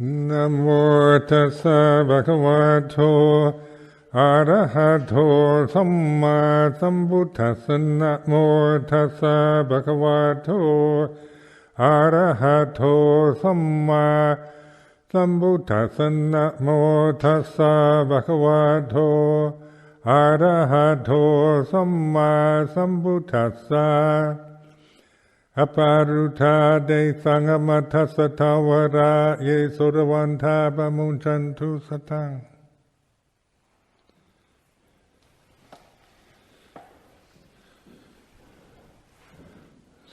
Namo tassa bhagavato arahato samma sambuddhassa. Namo tassa bhagavato arahato samma sambuddhassa. Namo tassa bhagavato arahato samma sambuddhassa. Aparuta de sangamata satavara ye sodavanta bamunchantu satang.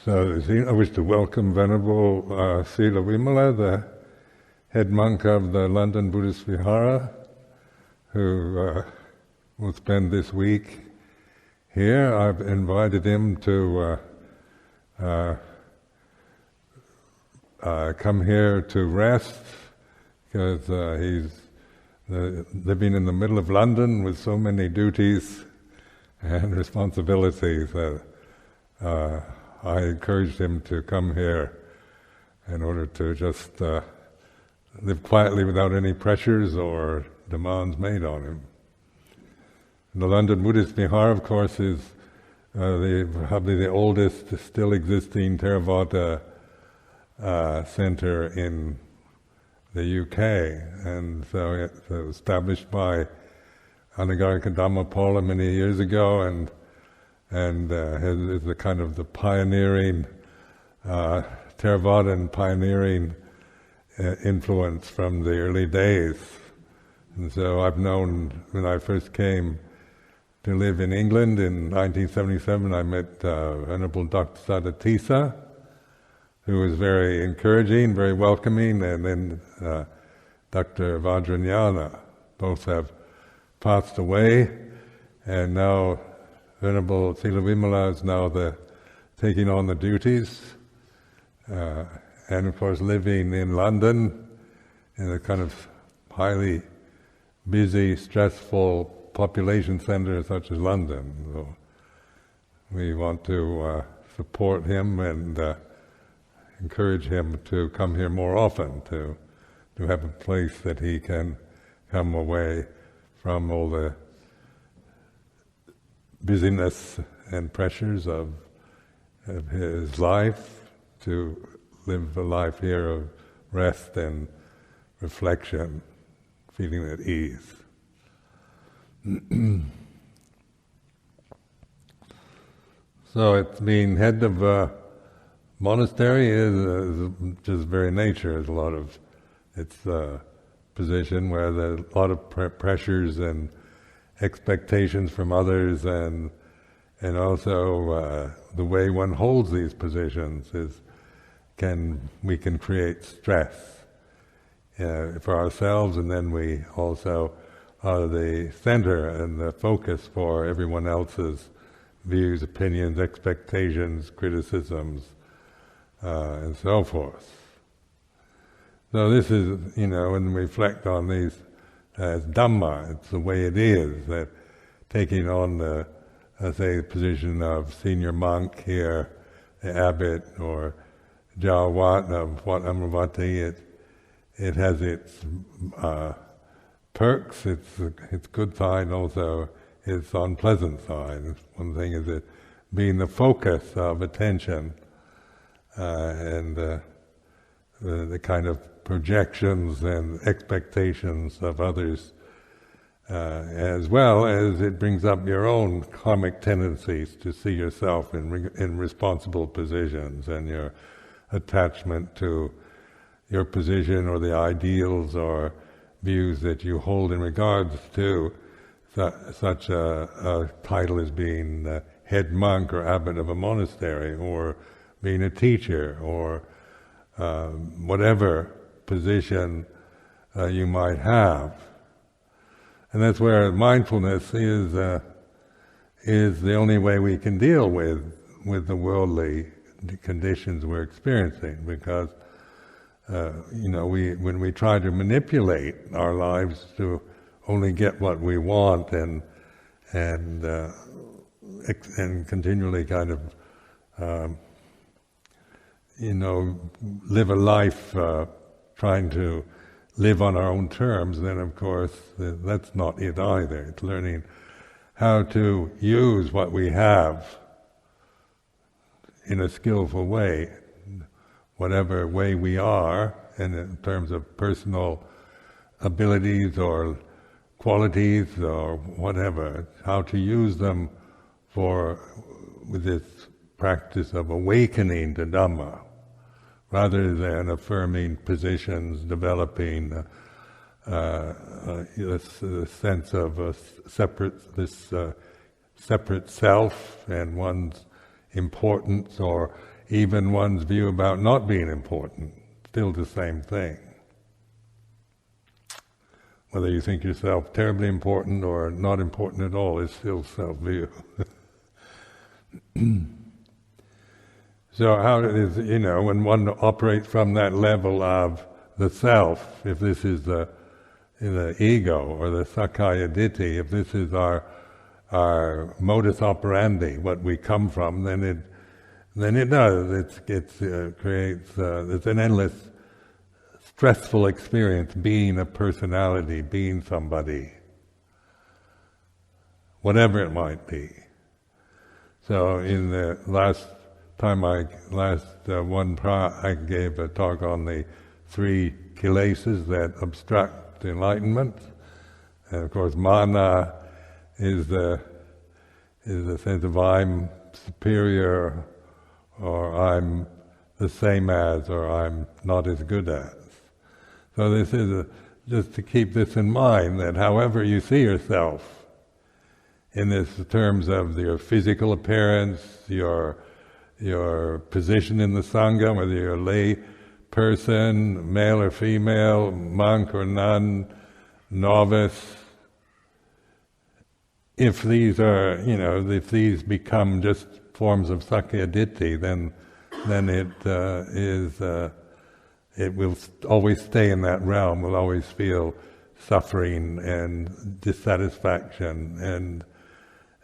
So I wish to welcome Venerable Srila Vimala, the head monk of the London Buddhist Vihara, who will spend this week here. I've invited him to come here to rest, because he's living in the middle of London with so many duties and responsibilities that I encouraged him to come here in order to just live quietly without any pressures or demands made on him. The London Buddhist Vihara, of course, is probably the oldest still existing Theravada center in the UK, and so it was established by Anagarika Dhammapola many years ago, and is the kind of the pioneering Theravada and pioneering influence from the early days. And so I've known, when I first came to live in England in 1977, I met Venerable Dr. Sadatisa, who was very encouraging, very welcoming, and then Dr. Vajrayana. Both have passed away, and now Venerable Srila Vimala is now taking on the duties, and of course living in London in a kind of highly busy, stressful population center such as London. So we want to support him and encourage him to come here more often, to have a place that he can come away from all the busyness and pressures of his life, to live a life here of rest and reflection, feeling at ease. So it's being head of a monastery is just very nature. There's a lot of, it's a position where there's a lot of pressures and expectations from others, and also the way one holds these positions we can create stress for ourselves, and then we also are the center and the focus for everyone else's views, opinions, expectations, criticisms, and so forth. So this is, when we reflect on these as Dhamma, it's the way it is, that taking on the position of senior monk here, the abbot, or Jawat of Wat Amaravati, it has its perks, its good side, also its unpleasant side. One thing is it being the focus of attention, and the kind of projections and expectations of others, as well as it brings up your own karmic tendencies to see yourself in responsible positions, and your attachment to your position or the ideals or views that you hold in regards to such a title as being head monk or abbot of a monastery, or being a teacher, or whatever position you might have. And that's where mindfulness is the only way we can deal with the worldly conditions we're experiencing, because when we try to manipulate our lives to only get what we want and continually kind of live a life trying to live on our own terms, then of course that's not it either. It's learning how to use what we have in a skillful way, whatever way we are, and in terms of personal abilities or qualities or whatever, how to use them with this practice of awakening to Dhamma, rather than affirming positions, developing this sense of a separate self and one's importance, or even one's view about not being important. Still the same thing. Whether you think yourself terribly important or not important at all is still self-view. So how it is, when one operates from that level of the self, if this is the ego or the sakkaya ditthi, if this is our modus operandi, what we come from, then it does. It creates it's an endless, stressful experience being a personality, being somebody, whatever it might be. So in the last I gave a talk on the 3 kilesas that obstruct enlightenment, and of course mana is the sense of I'm superior, or I'm the same as, or I'm not as good as. So this is just to keep this in mind, that however you see yourself, in this terms of your physical appearance, your position in the Sangha, whether you're a lay person, male or female, monk or nun, novice, if these become just forms of sakkaya ditthi, then it will always stay in that realm. We'll always feel suffering and dissatisfaction,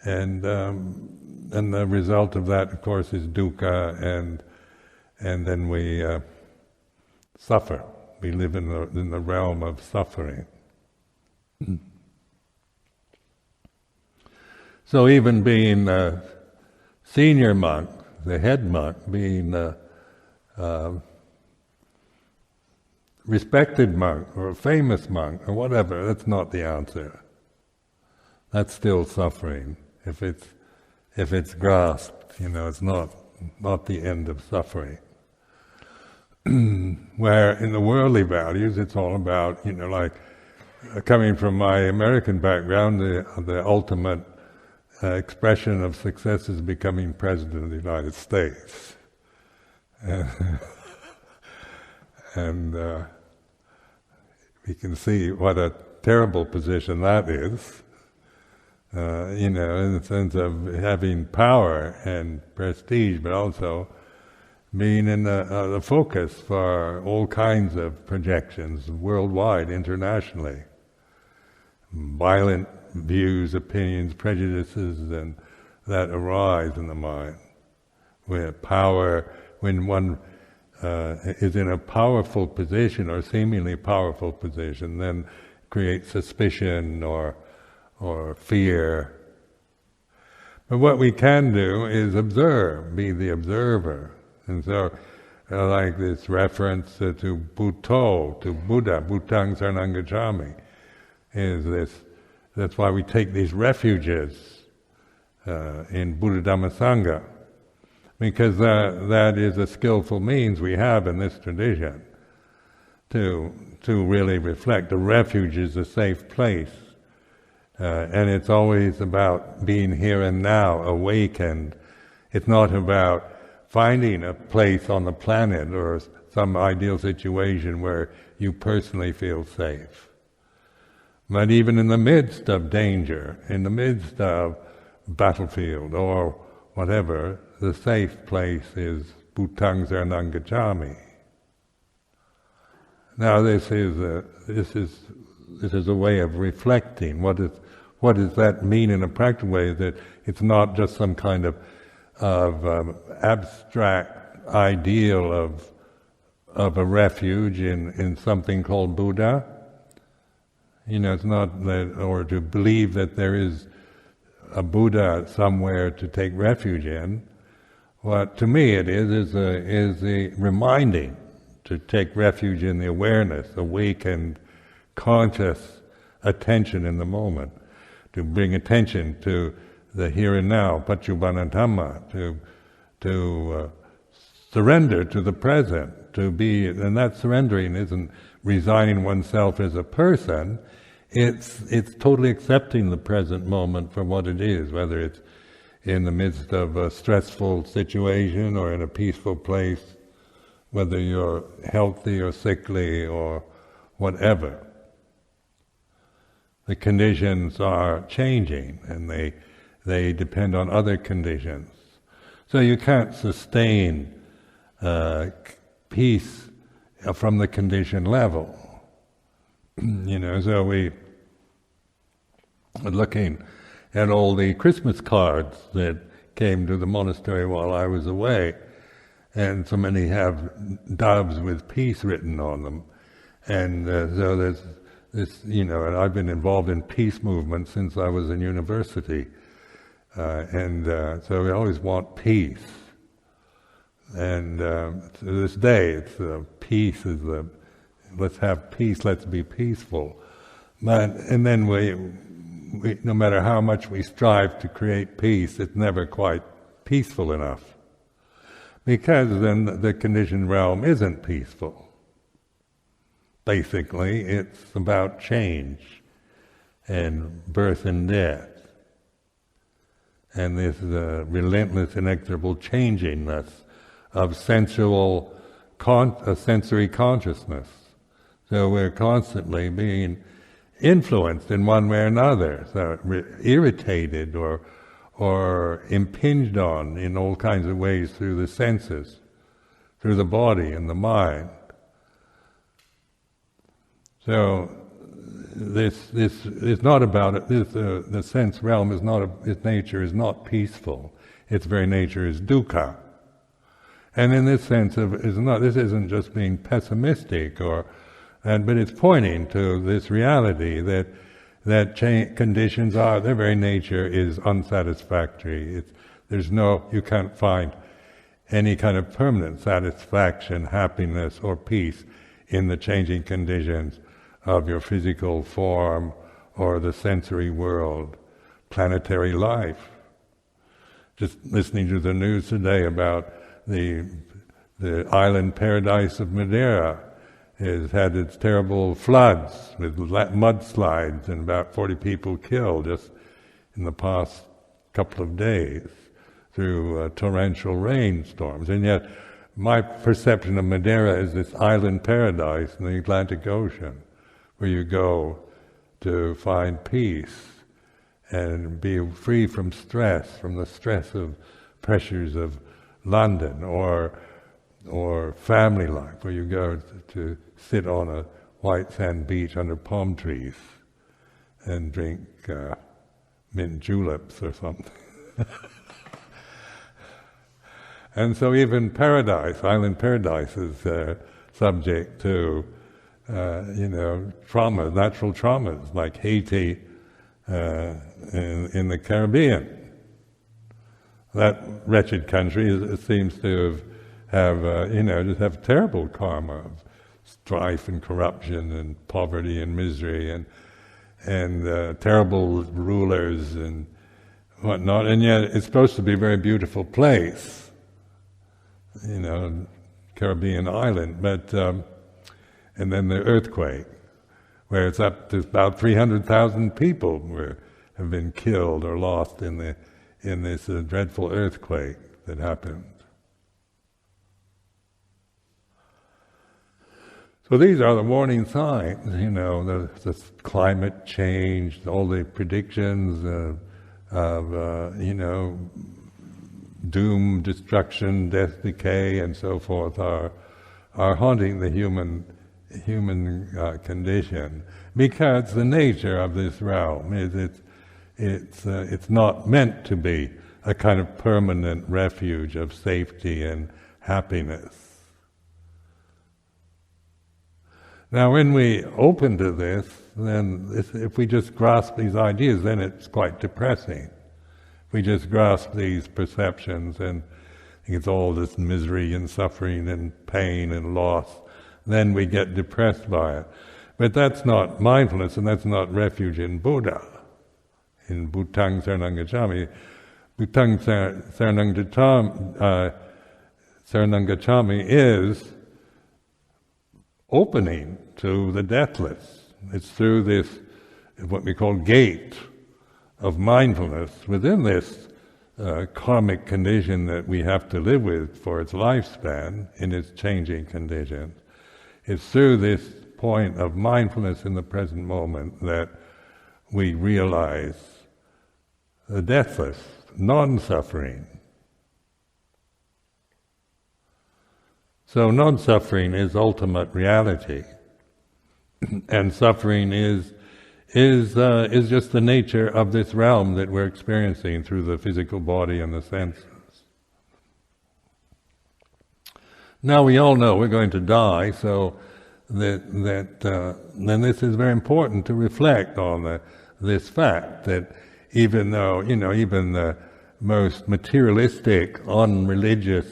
and the result of that, of course, is dukkha, and then we suffer. We live in the realm of suffering. So even being a senior monk, the head monk, being a respected monk or a famous monk or whatever, that's not the answer. That's still suffering. If it's grasped, it's not the end of suffering. Where in the worldly values, it's all about, like coming from my American background, the ultimate expression of success is becoming President of the United States. And we can see what a terrible position that is, in the sense of having power and prestige, but also being in the focus for all kinds of projections, worldwide, internationally. Violent views, opinions, prejudices, and that arise in the mind. Where power, when one is in a powerful position or seemingly powerful position, then creates suspicion or fear. But what we can do is observe, be the observer. And so, like this reference to Buddho, to Buddha, Bhutang Saranang Gacchami, is this. That's why we take these refuges in Buddha Dhamma Sangha, because that is a skillful means we have in this tradition to really reflect. A refuge is a safe place, and it's always about being here and now, awakened. It's not about finding a place on the planet or some ideal situation where you personally feel safe. But even in the midst of danger, in the midst of battlefield or whatever, the safe place is Bhutang Saranang Gacchami. Now this is a way of reflecting. What does that mean in a practical way? That it's not just some kind of abstract ideal of a refuge in something called Buddha. It's not that, or to believe that there is a Buddha somewhere to take refuge in. What to me it is a reminding to take refuge in the awareness, awakened, conscious attention in the moment, to bring attention to the here and now, paccuppanna dhamma, to surrender to the present, and that surrendering isn't resigning oneself as a person. It's totally accepting the present moment for what it is, whether it's in the midst of a stressful situation or in a peaceful place, whether you're healthy or sickly or whatever. The conditions are changing, and they depend on other conditions. So you can't sustain peace from the conditioned level. So we were looking at all the Christmas cards that came to the monastery while I was away, and so many have doves with peace written on them. And so there's this, and I've been involved in peace movements since I was in university. So we always want peace. And to this day, it's peace is let's have peace, let's be peaceful. And then we, no matter how much we strive to create peace, it's never quite peaceful enough. Because then the conditioned realm isn't peaceful. Basically, it's about change and birth and death. And this relentless, inexorable changingness of sensory consciousness. So we're constantly being influenced in one way or another, so irritated or impinged on in all kinds of ways through the senses, through the body and the mind. So this is not about it. The sense realm is not. Its nature is not peaceful. Its very nature is dukkha. And in this sense this isn't just being pessimistic but it's pointing to this reality that conditions their very nature is unsatisfactory. You can't find any kind of permanent satisfaction, happiness, or peace in the changing conditions of your physical form or the sensory world, planetary life. Just listening to the news today about the island paradise of Madeira has had its terrible floods with mudslides and about 40 people killed just in the past couple of days through torrential rainstorms. And yet my perception of Madeira is this island paradise in the Atlantic Ocean, where you go to find peace and be free from stress, from the stress of pressures of London or family life, where you go to sit on a white sand beach under palm trees and drink mint juleps or something. And so even paradise, island paradise, is subject to trauma, natural traumas like Haiti in the Caribbean. That wretched country seems to have terrible karma of strife and corruption and poverty and misery and terrible rulers and whatnot. And yet it's supposed to be a very beautiful place, Caribbean island. But and then the earthquake, where it's up to about 300,000 people have been killed or lost in this dreadful earthquake that happened. So these are the warning signs, the climate change, all the predictions of doom, destruction, death, decay, and so forth are haunting the human condition, because the nature of this realm is it's not meant to be a kind of permanent refuge of safety and happiness. Now when we open to this, then if we just grasp these ideas, then it's quite depressing. If we just grasp these perceptions and think it's all this misery and suffering and pain and loss, then we get depressed by it. But that's not mindfulness, and that's not refuge in Buddha. In Bhutang Saranang Gacchami, Bhutang Saranang Gacchami is opening to the deathless. It's through this, what we call gate of mindfulness, within this karmic condition that we have to live with for its lifespan, in its changing conditions. It's through this point of mindfulness in the present moment that we realize the deathless, non-suffering. So non-suffering is ultimate reality, and suffering is just the nature of this realm that we're experiencing through the physical body and the senses. Now we all know we're going to die, so then this is very important to reflect on this fact that even though even the most materialistic, unreligious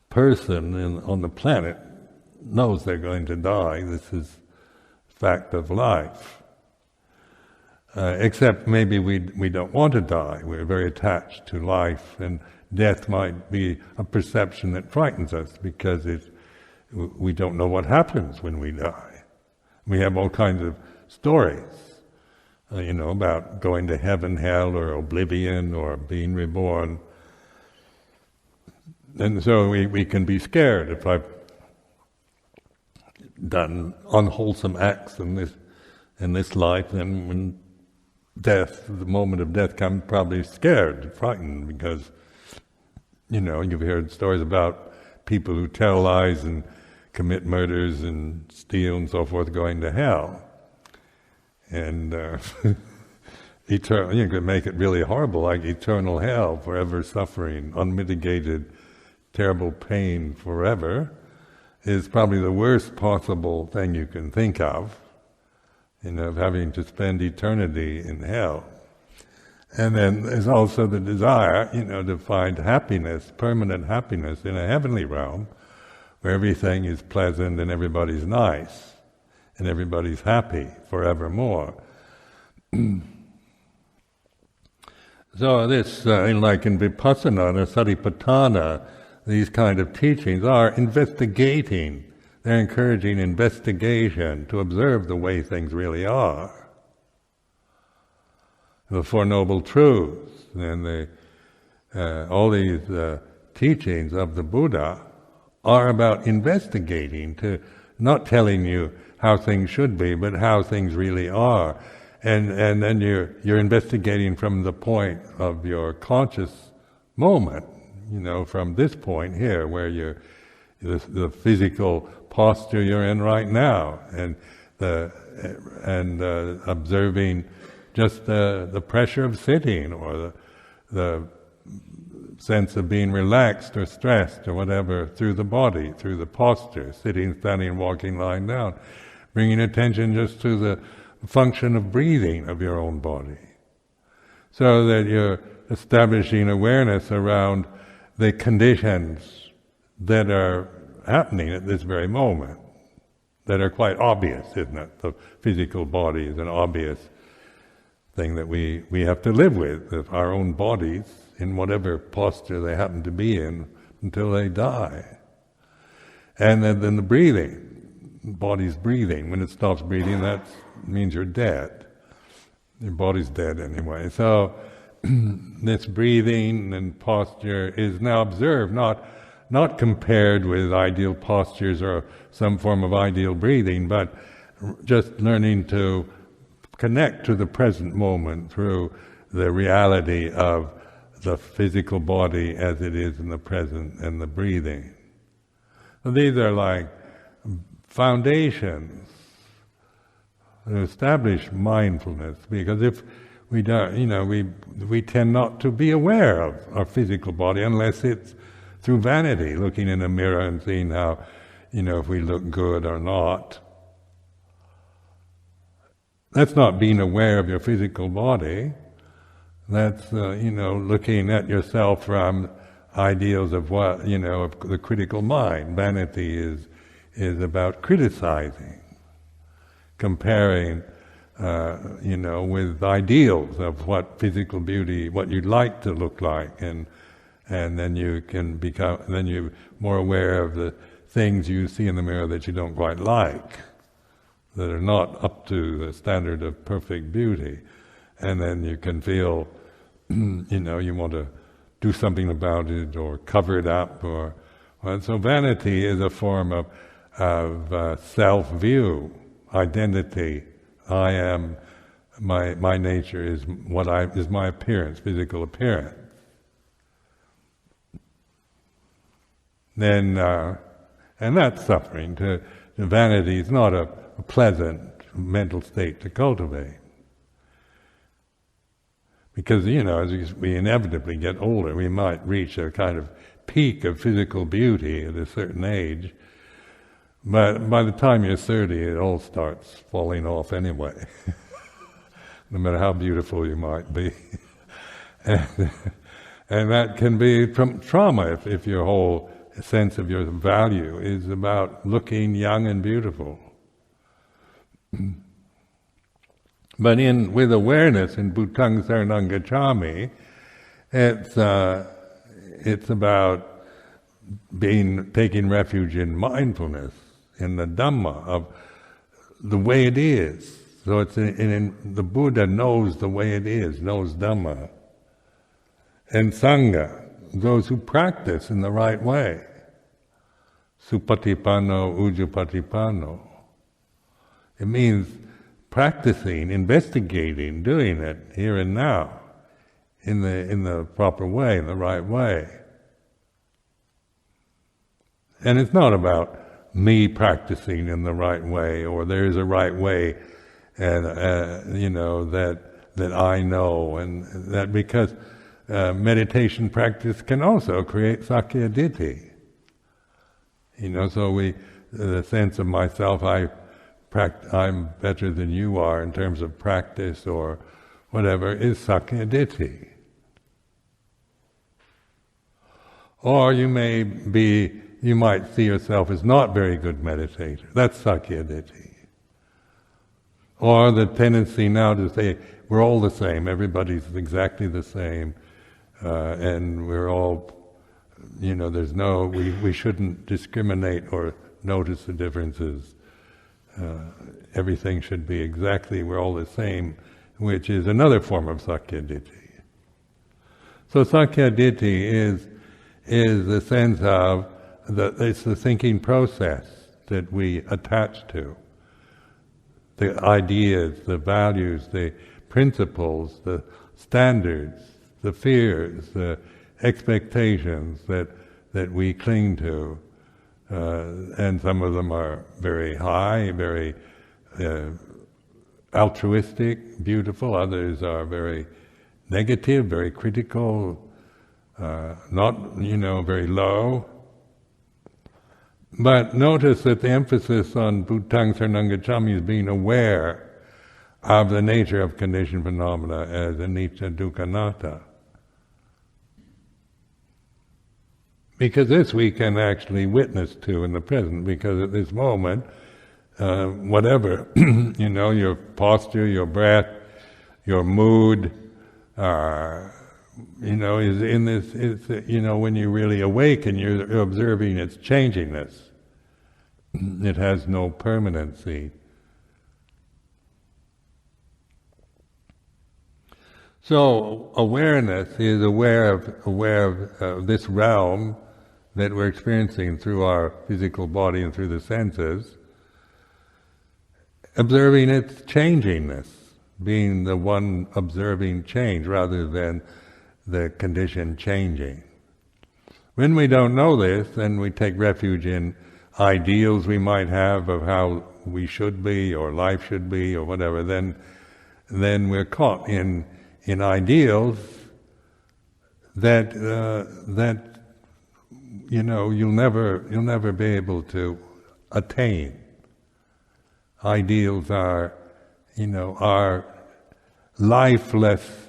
person on the planet knows they're going to die. This is fact of life. Except maybe we don't want to die. We're very attached to life, and death might be a perception that frightens us because we don't know what happens when we die. We have all kinds of stories, about going to heaven, hell, or oblivion, or being reborn. And so we can be scared. If I've done unwholesome acts in this life, then when the moment of death comes, probably scared, frightened, because you've heard stories about people who tell lies and commit murders and steal and so forth going to hell. And you could make it really horrible, like eternal hell, forever suffering, unmitigated, terrible pain forever, is probably the worst possible thing you can think of, of having to spend eternity in hell. And then there's also the desire, to find happiness, permanent happiness in a heavenly realm, where everything is pleasant and everybody's nice, and everybody's happy forevermore. So this, like in Vipassana or Satipatthana, these kind of teachings are investigating. They're encouraging investigation to observe the way things really are. The Four Noble Truths and all these teachings of the Buddha are about investigating, to not telling you how things should be, but how things really are. And then you're investigating from the point of your conscious moment, from this point here, where the physical posture you're in right now, and observing just the pressure of sitting, or the sense of being relaxed or stressed or whatever through the body, through the posture, sitting, standing, walking, lying down, bringing attention just to the function of breathing of your own body, so that you're establishing awareness around the conditions that are happening at this very moment, that are quite obvious, isn't it? The physical body is an obvious thing that we have to live with, our own bodies, in whatever posture they happen to be in, until they die. And then the breathing, the body's breathing. When it stops breathing, that means you're dead. Your body's dead anyway. So this breathing and posture is now observed, not compared with ideal postures or some form of ideal breathing, but just learning to connect to the present moment through the reality of the physical body as it is in the present, and the breathing. So these are like foundations to establish mindfulness, because if we don't, we tend not to be aware of our physical body unless it's through vanity, looking in a mirror and seeing how, if we look good or not. That's not being aware of your physical body. That's looking at yourself from ideals of what of the critical mind. Vanity is about criticizing, comparing, with ideals of what physical beauty, what you'd like to look like, and then you're more aware of the things you see in the mirror that you don't quite like, that are not up to the standard of perfect beauty, and then you can feel, you want to do something about it or cover it up, so vanity is a form of self-view, identity. I am, my nature is is my appearance, physical appearance. Then, and that's suffering. Vanity is not a pleasant mental state to cultivate. Because, as we inevitably get older, we might reach a kind of peak of physical beauty at a certain age, but by the time you're 30, it all starts falling off anyway, no matter how beautiful you might be. and that can be trauma if your whole sense of your value is about looking young and beautiful. But with awareness in Bhutang Saranang Gacchami, it's about taking refuge in mindfulness, in the Dhamma, of the way it is. So it's the Buddha knows the way it is, knows Dhamma. And Sangha, those who practice in the right way. Supatipanno, ujupatipanno. It means practicing, investigating, doing it here and now, in the proper way, in the right way. And it's not about me practicing in the right way, or there's a right way, and that I know, and that because meditation practice can also create Sakya Ditti. So the sense of myself, I'm better than you are in terms of practice or whatever, is Sakya Ditti. Or you might see yourself as not very good meditator. That's Sakya Ditti. Or the tendency now to say, we're all the same, everybody's exactly the same, and we're all, we shouldn't discriminate or notice the differences. Everything should be exactly, we're all the same, which is another form of Sakya Ditti. So Sakya Ditti is the sense of, it's the thinking process that we attach to. The ideas, the values, the principles, the standards, the fears, the expectations that we cling to. And some of them are very high, very altruistic, beautiful. Others are very negative, very critical, not, very low. But notice that the emphasis on Bhutang Saranang Gacchami is being aware of the nature of conditioned phenomena as anicca, dukkha, anatta. Because this we can actually witness to in the present, because at this moment, whatever, your posture, your breath, your mood, is in this, when you really awaken, you're observing its changingness. It has no permanency. So awareness is aware of this realm that we're experiencing through our physical body and through the senses, observing its changingness, being the one observing change rather than the condition changing. When we don't know this, then we take refuge in ideals we might have of how we should be or life should be or whatever. Then we're caught in ideals that you'll never be able to attain. Ideals are, are lifeless.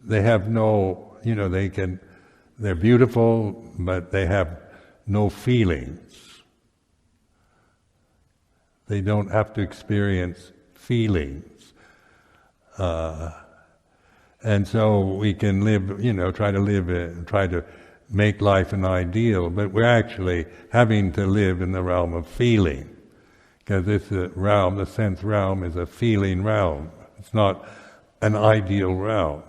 They have no, they're beautiful, but they have no feelings. They don't have to experience feelings. And so we can live, try to make life an ideal, but we're actually having to live in the realm of feeling. Because this realm, the sense realm, is a feeling realm. It's not an ideal realm.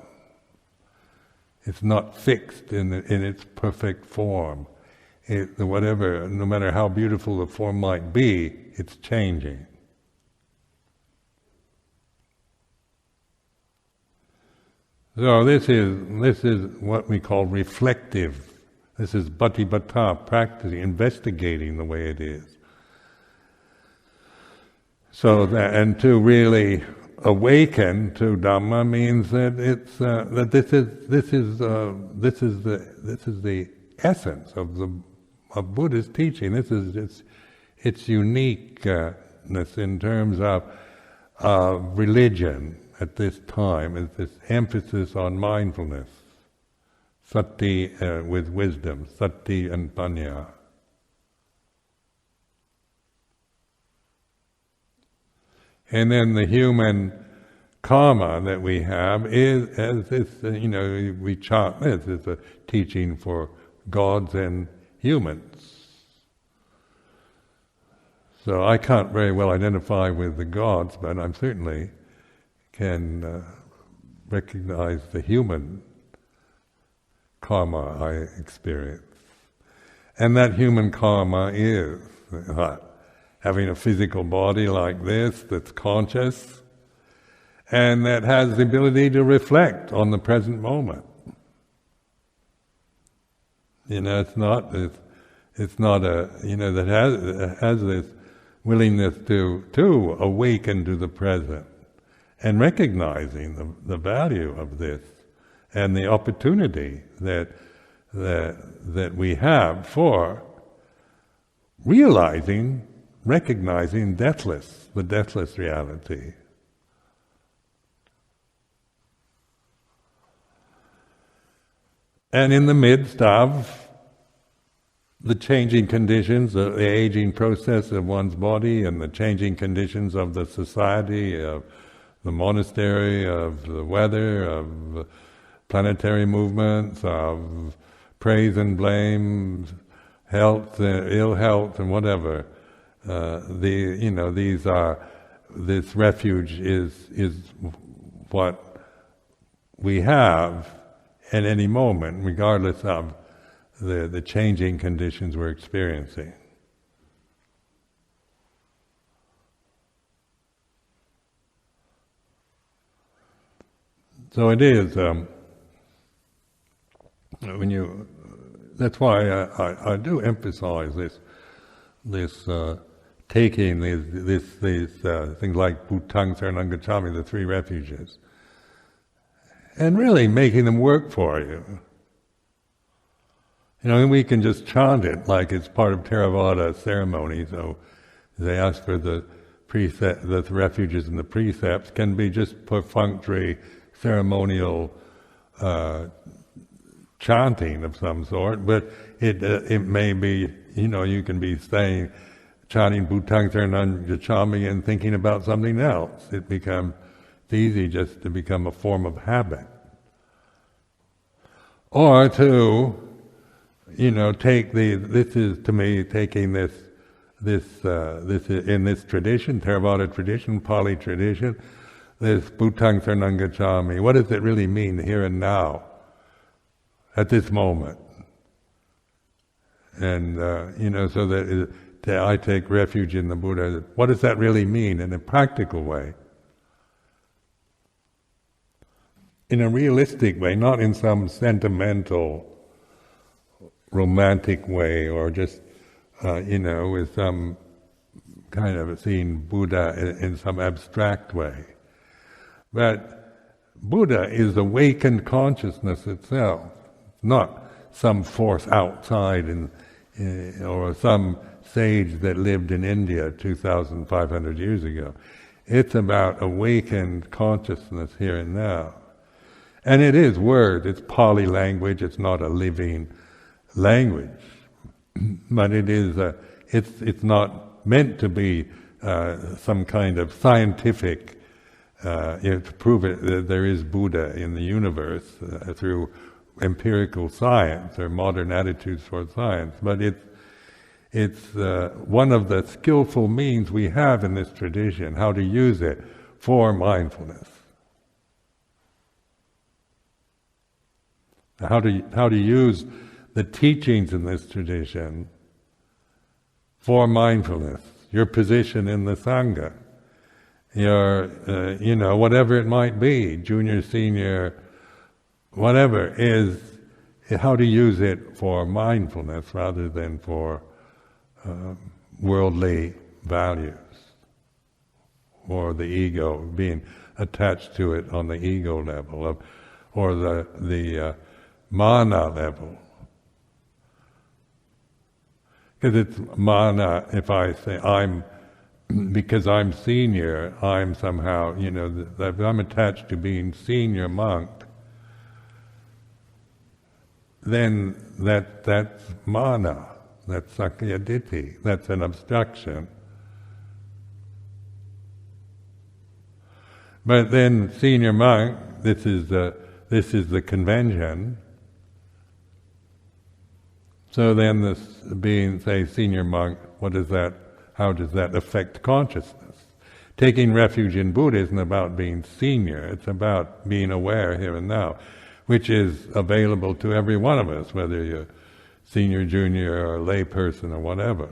It's not fixed in its perfect form. No matter how beautiful the form might be, it's changing. So this is what we call reflective. This is bhatibhata, practicing, investigating the way it is. So and to really awaken to Dhamma means that it's that this is the essence of Buddhist teaching. This is its uniqueness in terms of religion at this time. Is this emphasis on mindfulness, sati with wisdom, sati and panya. And then the human karma that we have is, as this, we chant this, is a teaching for gods and humans. So I can't very well identify with the gods, but I certainly can recognize the human karma I experience. And that human karma is having a physical body like this that's conscious and that has the ability to reflect on the present moment. It's not that has this willingness to awaken to the present and recognizing the value of this and the opportunity that we have for recognizing the deathless reality. And in the midst of the changing conditions, the aging process of one's body and the changing conditions of the society, of the monastery, of the weather, of planetary movements, of praise and blame, health, ill health, and whatever. This refuge is what we have at any moment, regardless of the changing conditions we're experiencing. So it is that's why I do emphasize this taking these things like Bhutang, Saranang, Gacchami, the three refuges, and really making them work for you. We can just chant it like it's part of Theravada ceremony. So they ask for the refuges and the precepts can be just perfunctory ceremonial chanting of some sort, but it may be, you can be chanting Bhutang Saranang Gacchami and thinking about something else. It's easy just to become a form of habit. Or to, this is to me taking this in this tradition, Theravada tradition, Pali tradition, this Bhutang Saranang Gacchami. What does it really mean here and now, at this moment? And so that I take refuge in the Buddha. What does that really mean in a practical way? In a realistic way, not in some sentimental, romantic way, or just, with some kind of seeing Buddha in some abstract way. But Buddha is awakened consciousness itself, not some force outside or some sage that lived in India 2,500 years ago. It's about awakened consciousness here and now. And it is word, it's Pali language, it's not a living language. But it is, it's not meant to be some kind of scientific, to prove it that there is Buddha in the universe through empirical science or modern attitudes toward science. But it's one of the skillful means we have in this tradition, how to use it for mindfulness. How to use the teachings in this tradition for mindfulness. Your position in the Sangha, your, whatever it might be, junior, senior, whatever, is how to use it for mindfulness rather than for worldly values or the ego, being attached to it on the ego level or the mana level. Because it's mana, if I say because I'm senior, I'm somehow, if I'm attached to being senior monk, then that's mana, that's sakkaya ditthi, that's an obstruction. But then senior monk, this is the convention. So then this being, say, senior monk, how does that affect consciousness? Taking refuge in Buddha isn't about being senior, it's about being aware here and now, which is available to every one of us, whether you're senior, junior, or lay person or whatever.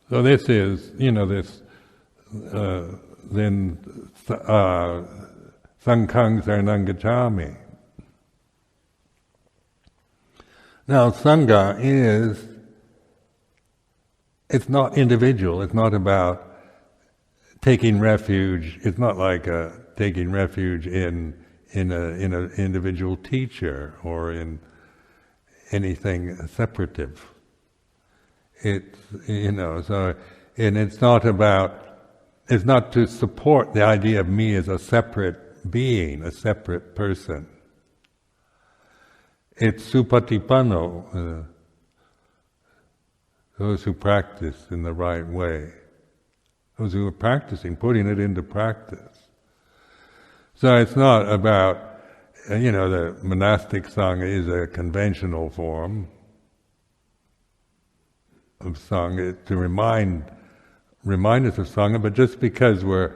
So this is, then Sanghang Saranang Gacchami. Now, Sangha it's not individual, it's not about taking refuge, it's not like taking refuge in an individual teacher or in anything separative. It's, and it's not to support the idea of me as a separate being, a separate person. It's supatipanno, those who practice in the right way, those who are practicing, putting it into practice. So it's not about, the monastic Sangha is a conventional form of Sangha to remind us of Sangha, but just because we're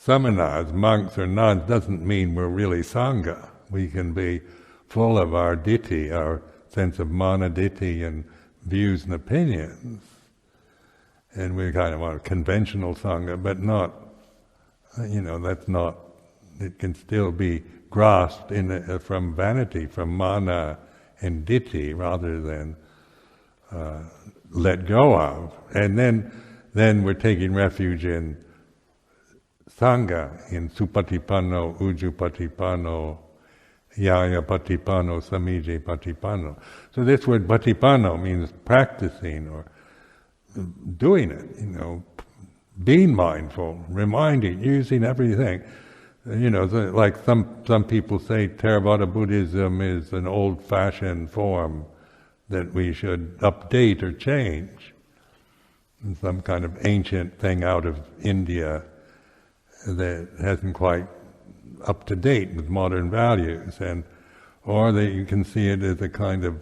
samanas, monks or nuns, doesn't mean we're really Sangha. We can be full of our ditthi, our sense of mana ditthi and views and opinions, and we're kind of a conventional Sangha, but not, that's not, it can still be grasped from vanity, from mana and ditthi, rather than let go of. And then we're taking refuge in Sangha, in supatipanno, ujupatipanno, yaya patipanno, samiji patipanno. So this word patipanno means practicing or doing it, being mindful, reminding, using everything. Like some people say Theravada Buddhism is an old-fashioned form that we should update or change. Some kind of ancient thing out of India that hasn't quite up to date with modern values, or that you can see it as a kind of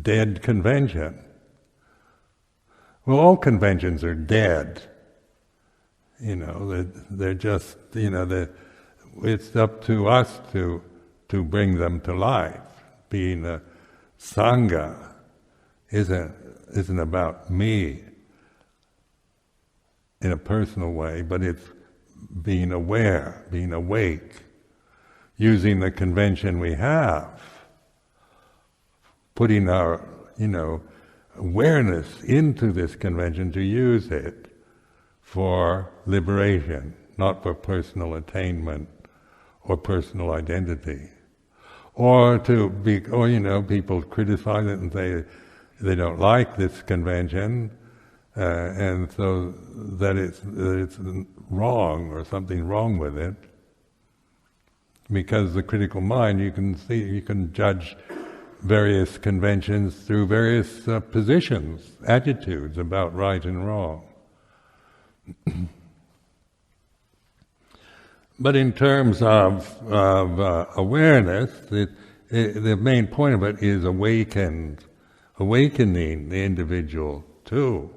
dead convention. Well, all conventions are dead. They're just, it's up to us to bring them to life. Being a Sangha isn't about me in a personal way, but it's being aware, being awake, using the convention we have, putting our, awareness into this convention to use it for liberation, not for personal attainment or personal identity. Or people criticize it and say they don't like this convention, and so that it's wrong or something wrong with it. Because the critical mind, you can judge various conventions through various positions, attitudes about right and wrong. But in terms of awareness, the main point of it is awakening the individual to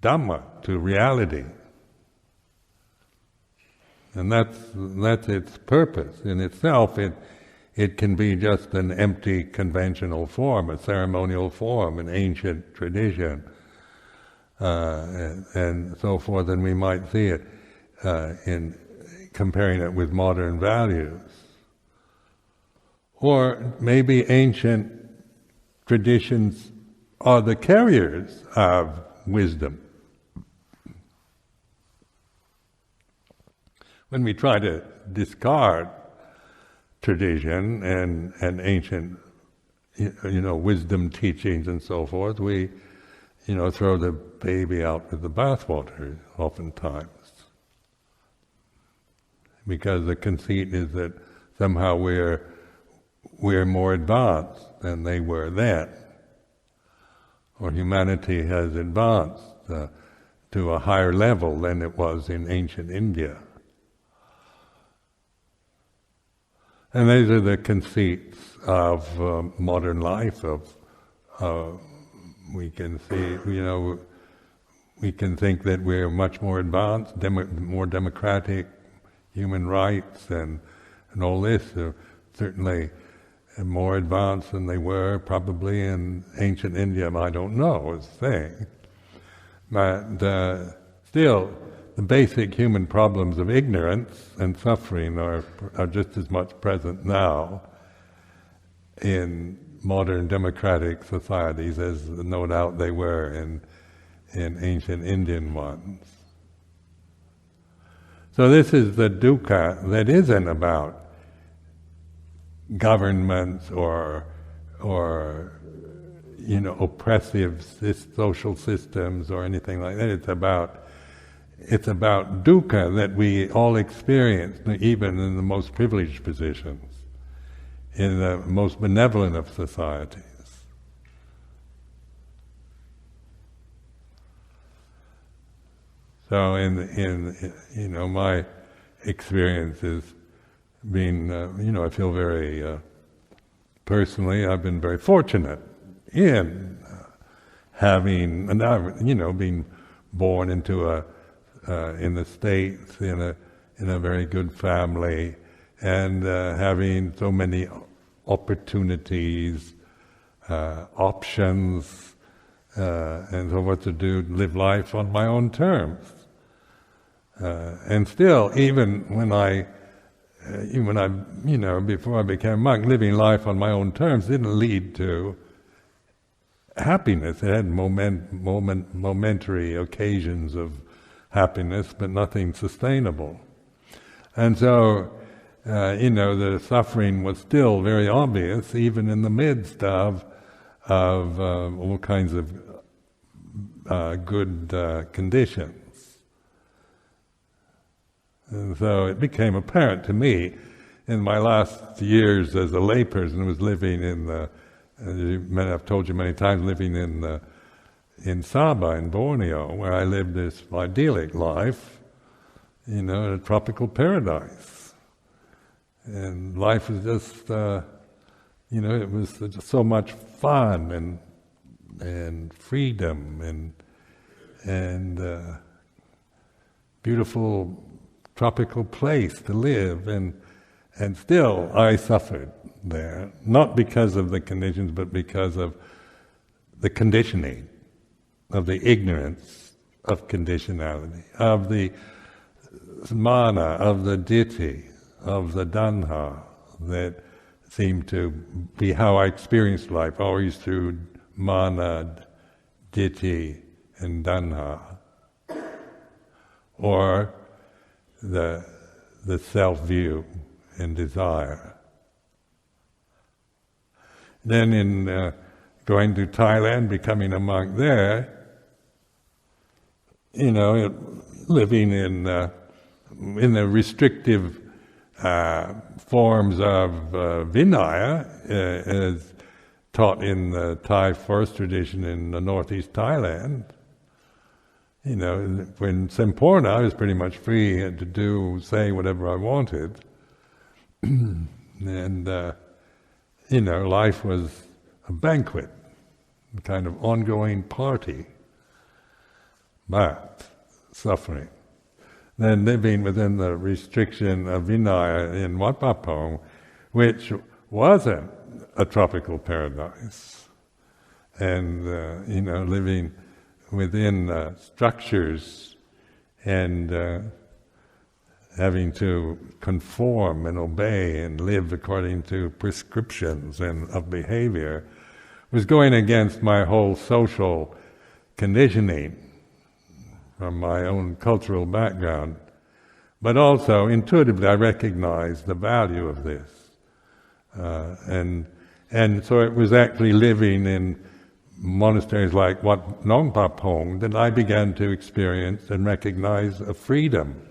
Dhamma, to reality. And that's its purpose. In itself, it can be just an empty conventional form, a ceremonial form, an ancient tradition, and so forth, and we might see it in comparing it with modern values. Or maybe ancient traditions are the carriers of wisdom. When we try to discard tradition and ancient, wisdom teachings and so forth, we, throw the baby out with the bathwater oftentimes. Because the conceit is that somehow we're more advanced than they were then, or humanity has advanced to a higher level than it was in ancient India. And these are the conceits of modern life. We can see, we can think that we're much more advanced, more democratic, human rights, and all this are certainly more advanced than they were probably in ancient India. I don't know, is the thing. But still, the basic human problems of ignorance and suffering are just as much present now in modern democratic societies as no doubt they were in ancient Indian ones. So this is the dukkha that isn't about governments or oppressive social systems or anything like that. It's about dukkha that we all experience, even in the most privileged positions, in the most benevolent of societies. So, in my experience has been, I feel very personally, I've been very fortunate in having, being born into in the States, in a very good family, and having so many opportunities, options, and so forth to live life on my own terms. And still, even when I, before I became a monk, living life on my own terms didn't lead to happiness. It had momentary occasions of happiness, but nothing sustainable. And so, the suffering was still very obvious, even in the midst of all kinds of good conditions. And so it became apparent to me in my last years as a layperson who was living I've told you many times, living in Sabah in Borneo, where I lived this idyllic life, in a tropical paradise. And life was just, it was just so much fun and freedom and beautiful tropical place to live, and still I suffered there, not because of the conditions, but because of the conditioning, of the ignorance of conditionality, of the mana, of the ditthi, of the danha, that seemed to be how I experienced life, always through mana, ditthi, and danha. or the self-view and desire. Then in going to Thailand, becoming a monk there, living in the restrictive forms of Vinaya, as taught in the Thai forest tradition in the northeast Thailand. When Semporna, I was pretty much free to say whatever I wanted. And, life was a banquet, a kind of ongoing party, but suffering. Then living within the restriction of Vinaya in Wat Pah Pong, which wasn't a tropical paradise, and living within structures and having to conform and obey and live according to prescriptions and of behavior was going against my whole social conditioning from my own cultural background. But also, intuitively, I recognized the value of this. And so it was actually living in monasteries like Wat Nong Pa Pong that I began to experience and recognize a freedom,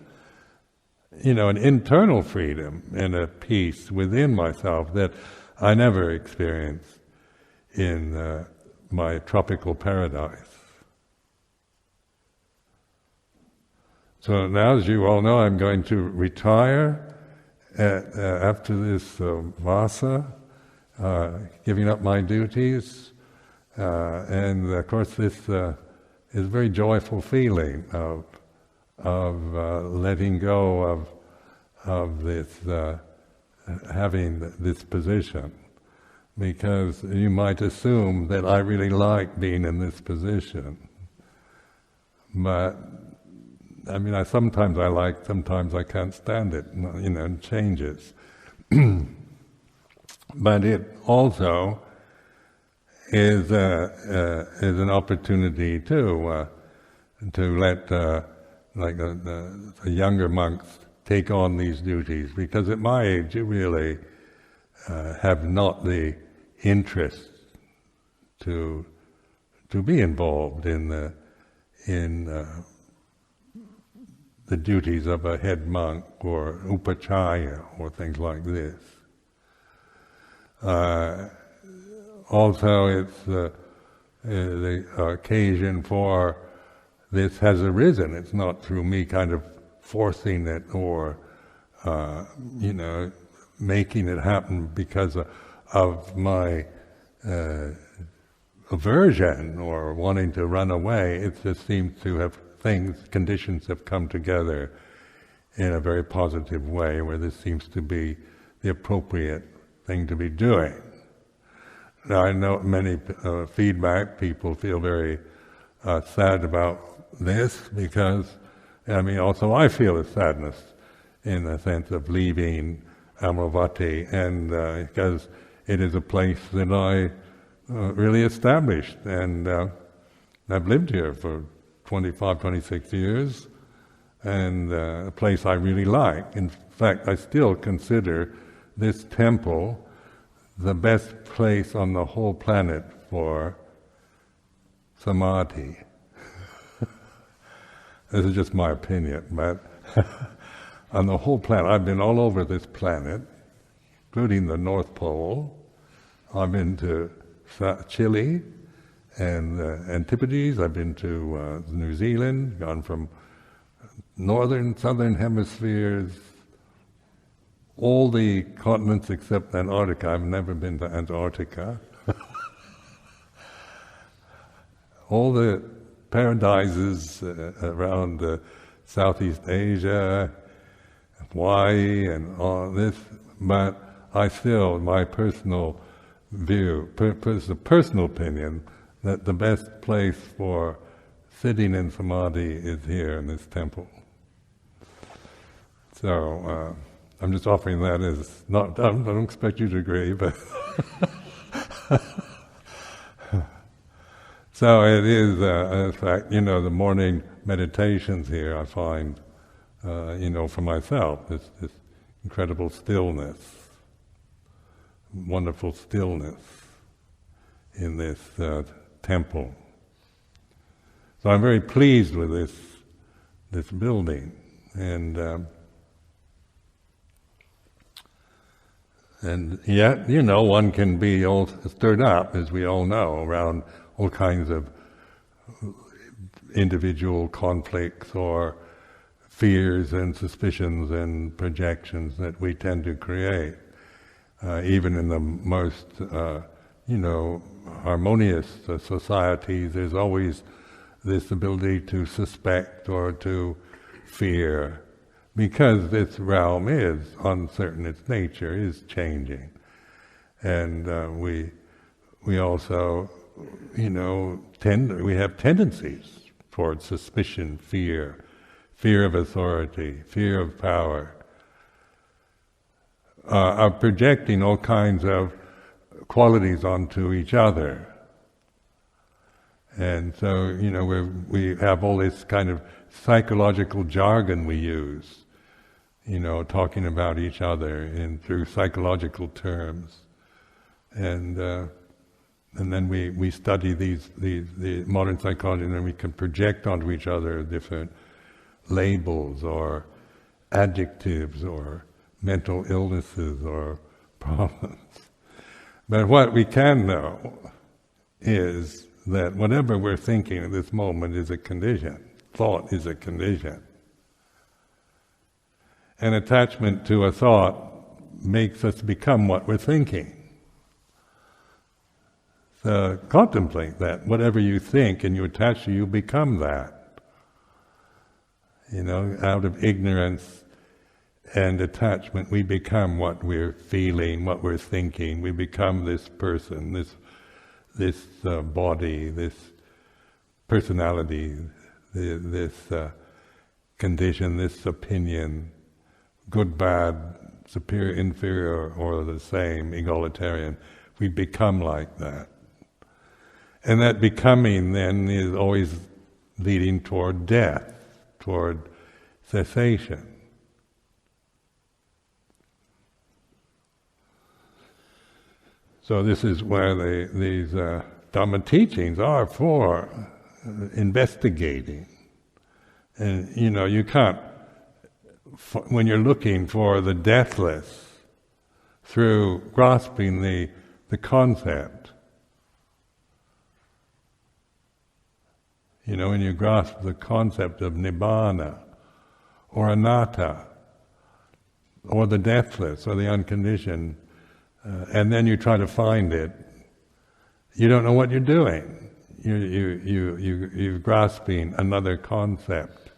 an internal freedom and a peace within myself that I never experienced in my tropical paradise. So now, as you all know, I'm going to retire after this vasa, giving up my duties, and of course this is a very joyful feeling of letting go of this, having this position, because you might assume that I really like being in this position, but sometimes I like, sometimes I can't stand it, it changes. But it also is an opportunity to let the younger monks take on these duties, because at my age you really have not the interest to be involved in the duties of a head monk or upachaya or things like this. Also, it's the occasion for this has arisen. It's not through me kind of forcing it or making it happen because of my aversion or wanting to run away. It just seems to have conditions have come together in a very positive way where this seems to be the appropriate thing to be doing. Now I know many feedback, people feel very sad about this because, also I feel a sadness in the sense of leaving Amaravati, and because it is a place that I really established, and I've lived here for 25, 26 years, and a place I really like. In fact, I still consider this temple the best place on the whole planet for samadhi. This is just my opinion, but on the whole planet, I've been all over this planet, including the North Pole. I've been to Chile and Antipodes. I've been to New Zealand, gone from northern, southern hemispheres, all the continents except Antarctica. I've never been to Antarctica. All the paradises around Southeast Asia, Hawaii, and all this, but I still, my personal view, personal opinion, that the best place for sitting in samadhi is here in this temple. So I'm just offering that as not. I don't expect you to agree, but So it is, in fact, the morning meditations here I find, for myself, this incredible stillness, wonderful stillness in this temple. So I'm very pleased with this building, and yet, one can be all stirred up, as we all know, around all kinds of individual conflicts or fears and suspicions and projections that we tend to create. Even in the most, harmonious societies, there's always this ability to suspect or to fear, because this realm is uncertain, its nature is changing. And we also, we have tendencies towards suspicion, fear of authority, fear of power, are projecting all kinds of qualities onto each other. And so, we have all this kind of psychological jargon we use, talking about each other through psychological terms. And then we study the modern psychology, and then we can project onto each other different labels or adjectives or mental illnesses or problems. But what we can know is that whatever we're thinking at this moment is a condition. Thought is a condition. And attachment to a thought makes us become what we're thinking. So contemplate that. Whatever you think and you attach to, you become that. Out of ignorance and attachment, we become what we're feeling, what we're thinking. We become this person, this body, this personality, this condition, this opinion, good, bad, superior, inferior, or the same, egalitarian. We become like that. And that becoming then is always leading toward death, toward cessation. So this is where these Dhamma teachings are for, investigating. And you can't, when you're looking for the deathless through grasping the concept, when you grasp the concept of nibbana, or anatta, or the deathless, or the unconditioned, and then you try to find it, you don't know what you're doing. You're grasping another concept,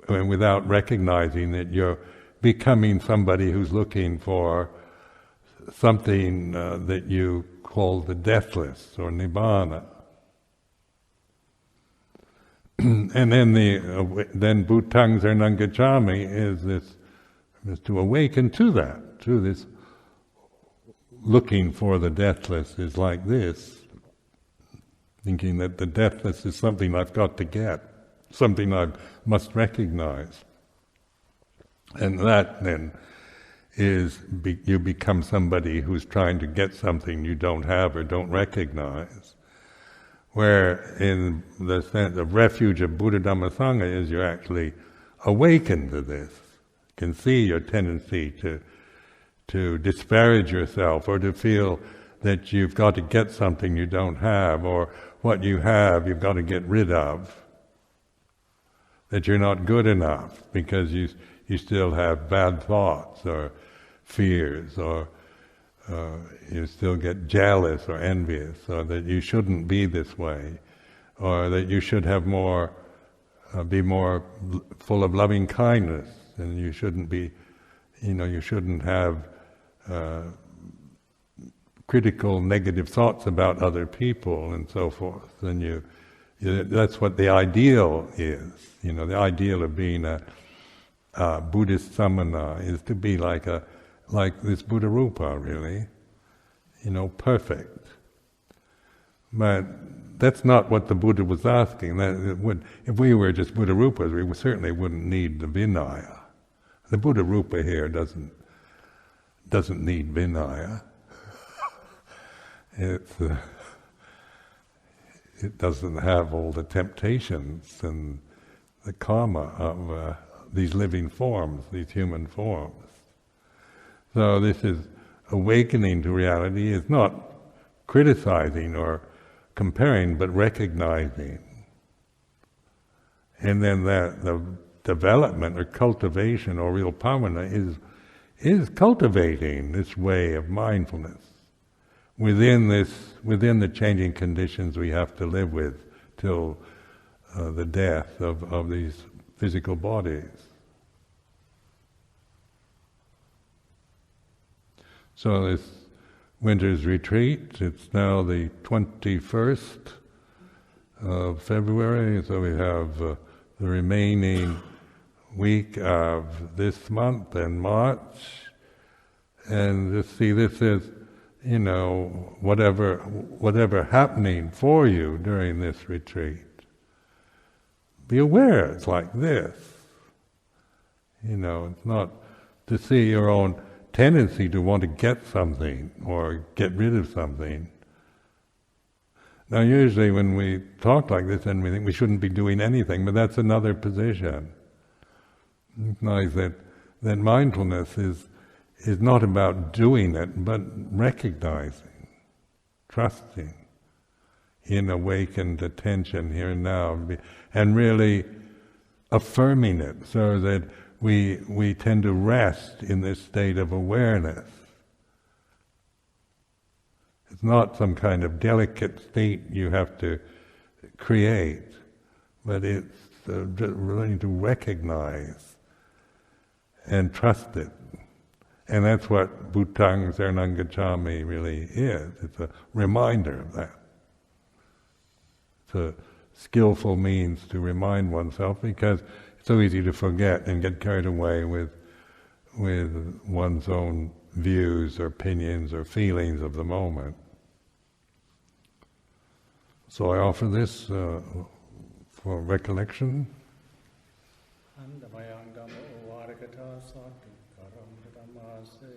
and without recognizing that you're becoming somebody who's looking for something that you call the deathless, or nibbana. And then then bhutang saranang gacchami is to awaken to that, to this looking for the deathless is like this, thinking that the deathless is something I've got to get, something I must recognize. And that then is, you become somebody who's trying to get something you don't have or don't recognize. Where in the sense of refuge of Buddha Dhamma Sangha is you're actually awakened to this, can see your tendency to disparage yourself or to feel that you've got to get something you don't have, or what you have you've got to get rid of, that you're not good enough because you still have bad thoughts or fears, or you still get jealous or envious, or that you shouldn't be this way, or that you should have more, be more full of loving kindness, and you shouldn't be, you shouldn't have critical, negative thoughts about other people, and so forth. And that's what the ideal is. The ideal of being a Buddhist samana is to be like this Buddha Rupa, really, perfect. But that's not what the Buddha was asking. If we were just Buddha Rupas, we certainly wouldn't need the Vinaya. The Buddha Rupa here doesn't need Vinaya. It doesn't have all the temptations and the karma of these living forms, these human forms. So this is awakening to reality, is not criticizing or comparing, but recognizing. And then the development or cultivation or real pamana is cultivating this way of mindfulness within the changing conditions we have to live with till the death of these physical bodies. So this winter's retreat, it's now the 21st of February, so we have the remaining week of this month and March, and just see this is, whatever happening for you during this retreat. Be aware it's like this. It's not to see your own tendency to want to get something or get rid of something. Now usually when we talk like this and we think we shouldn't be doing anything, but that's another position. Recognize that mindfulness is not about doing it, but recognizing, trusting in awakened attention here and now, and really affirming it so that we tend to rest in this state of awareness. It's not some kind of delicate state you have to create, but it's learning to recognize and trust it. And that's what Bhutang Saranang Gacchami really is. It's a reminder of that. It's a skillful means to remind oneself, because it's so easy to forget and get carried away with one's own views or opinions or feelings of the moment. So I offer this for recollection. Andavayang Dhammo Varakata Sati Karam Dhamase